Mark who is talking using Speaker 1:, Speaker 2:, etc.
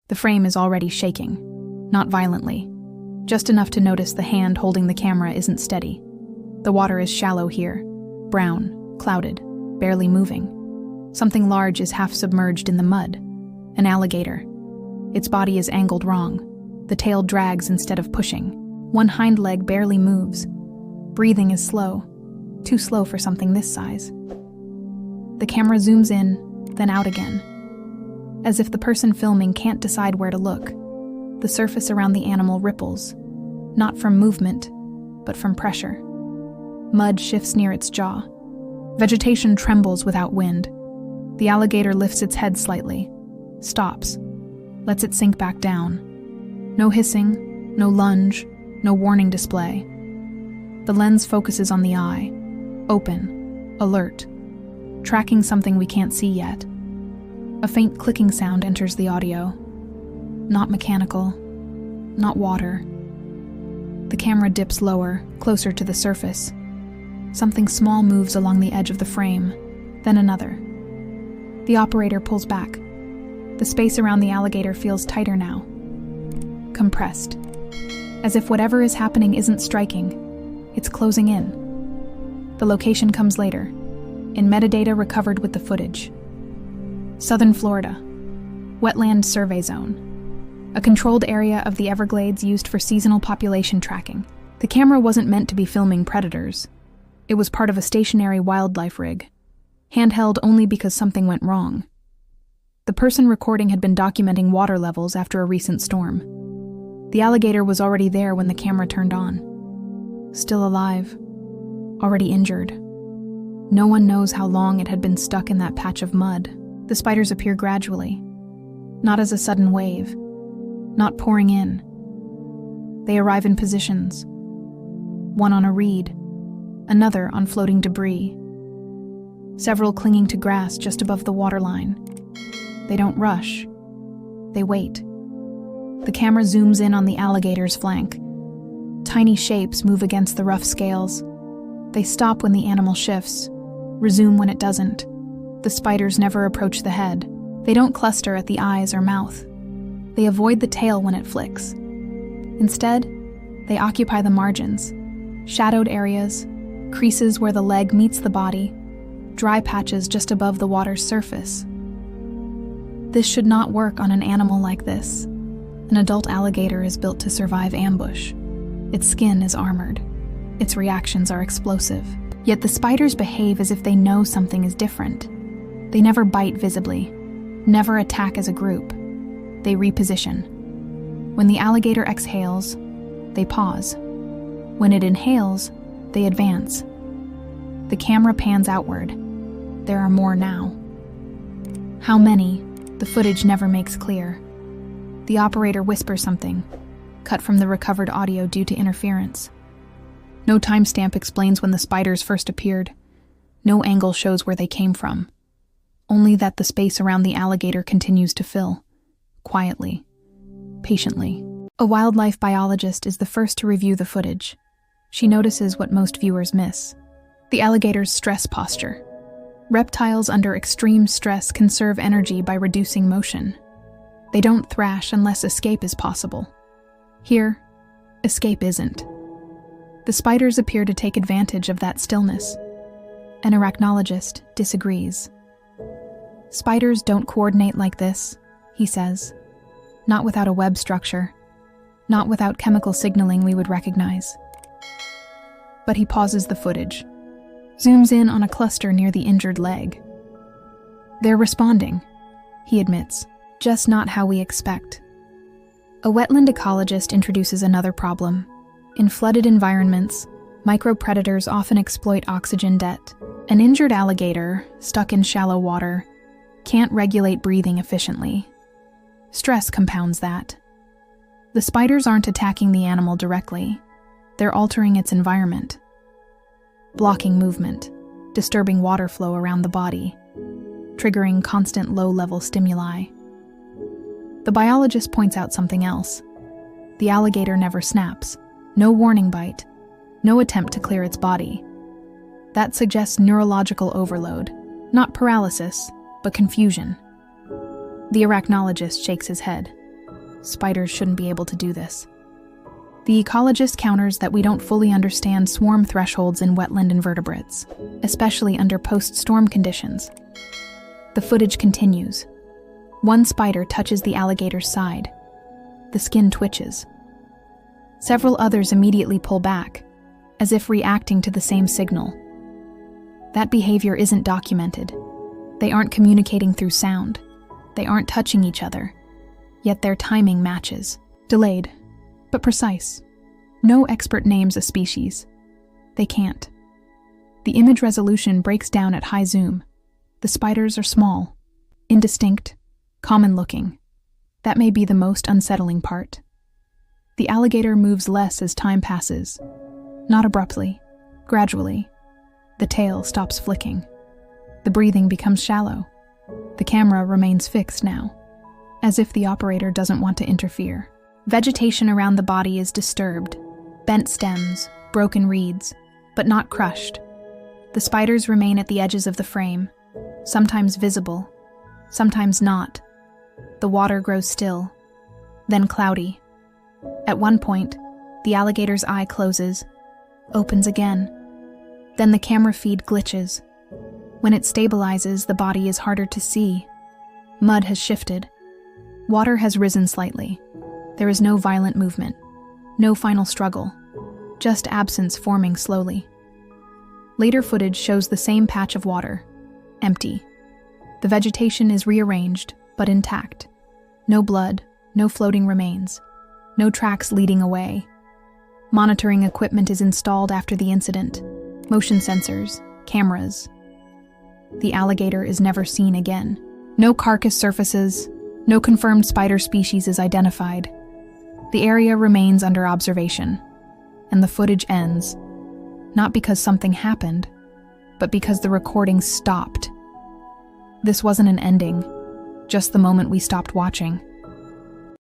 Speaker 1: The frame is already shaking, not violently, just enough to notice the hand holding the camera isn't steady. The water is shallow here, brown, clouded, barely moving. Something large is half submerged in the mud. An alligator. Its body is angled wrong. The tail drags instead of pushing. One hind leg barely moves. Breathing is slow. Too slow for something this size. The camera zooms in, then out again. As if the person filming can't decide where to look. The surface around the animal ripples. Not from movement, but from pressure. Mud shifts near its jaw. Vegetation trembles without wind. The alligator lifts its head slightly, stops, lets it sink back down. No hissing, no lunge, no warning display. The lens focuses on the eye, open, alert, tracking something we can't see yet. A faint clicking sound enters the audio. Not mechanical, not water. The camera dips lower, closer to the surface. Something small moves along the edge of the frame, then another. The operator pulls back. The space around the alligator feels tighter now. Compressed. As if whatever is happening isn't striking, it's closing in. The location comes later, in metadata recovered with the footage. Southern Florida. Wetland Survey Zone. A controlled area of the Everglades used for seasonal population tracking. The camera wasn't meant to be filming predators. It was part of a stationary wildlife rig, handheld only because something went wrong. The person recording had been documenting water levels after a recent storm. The alligator was already there when the camera turned on. Still alive. Already injured. No one knows how long it had been stuck in that patch of mud. The spiders appear gradually. Not as a sudden wave. Not pouring in. They arrive in positions. One on a reed. Another on floating debris. Several clinging to grass just above the waterline. They don't rush. They wait. The camera zooms in on the alligator's flank. Tiny shapes move against the rough scales. They stop when the animal shifts, resume when it doesn't. The spiders never approach the head. They don't cluster at the eyes or mouth. They avoid the tail when it flicks. Instead, they occupy the margins, shadowed areas, creases where the leg meets the body, dry patches just above the water's surface. This should not work on an animal like this. An adult alligator is built to survive ambush. Its skin is armored. Its reactions are explosive. Yet the spiders behave as if they know something is different. They never bite visibly, never attack as a group. They reposition. When the alligator exhales, they pause. When it inhales, they advance. The camera pans outward. There are more now. How many? The footage never makes clear. The operator whispers something, cut from the recovered audio due to interference. No timestamp explains when the spiders first appeared. No angle shows where they came from. Only that the space around the alligator continues to fill, quietly, patiently. A wildlife biologist is the first to review the footage. She notices what most viewers miss: the alligator's stress posture. Reptiles under extreme stress conserve energy by reducing motion. They don't thrash unless escape is possible. Here, escape isn't. The spiders appear to take advantage of that stillness. An arachnologist disagrees. Spiders don't coordinate like this, he says. Not without a web structure. Not without chemical signaling we would recognize. But he pauses the footage. Zooms in on a cluster near the injured leg. They're responding, he admits, just not how we expect. A wetland ecologist introduces another problem. In flooded environments, micropredators often exploit oxygen debt. An injured alligator, stuck in shallow water, can't regulate breathing efficiently. Stress compounds that. The spiders aren't attacking the animal directly. They're altering its environment. Blocking movement, disturbing water flow around the body, triggering constant low-level stimuli. The biologist points out something else. The alligator never snaps. No warning bite. No attempt to clear its body. That suggests neurological overload. Not paralysis, but confusion. The arachnologist shakes his head. Spiders shouldn't be able to do this. The ecologist counters that we don't fully understand swarm thresholds in wetland invertebrates, especially under post-storm conditions. The footage continues. One spider touches the alligator's side. The skin twitches. Several others immediately pull back, as if reacting to the same signal. That behavior isn't documented. They aren't communicating through sound. They aren't touching each other. Yet their timing matches. Delayed, but precise. No expert names a species. They can't. The image resolution breaks down at high zoom. The spiders are small, indistinct, common-looking. That may be the most unsettling part. The alligator moves less as time passes. Not abruptly, gradually. The tail stops flicking. The breathing becomes shallow. The camera remains fixed now, as if the operator doesn't want to interfere. Vegetation around the body is disturbed. Bent stems, broken reeds, but not crushed. The spiders remain at the edges of the frame, sometimes visible, sometimes not. The water grows still, then cloudy. At one point, the alligator's eye closes, opens again. Then the camera feed glitches. When it stabilizes, the body is harder to see. Mud has shifted. Water has risen slightly. There is no violent movement, no final struggle, just absence forming slowly. Later footage shows the same patch of water, empty. The vegetation is rearranged, but intact. No blood, no floating remains, no tracks leading away. Monitoring equipment is installed after the incident, motion sensors, cameras. The alligator is never seen again. No carcass surfaces, no confirmed spider species is identified. The area remains under observation, and the footage ends, not because something happened, but because the recording stopped. This wasn't an ending, just the moment we stopped watching.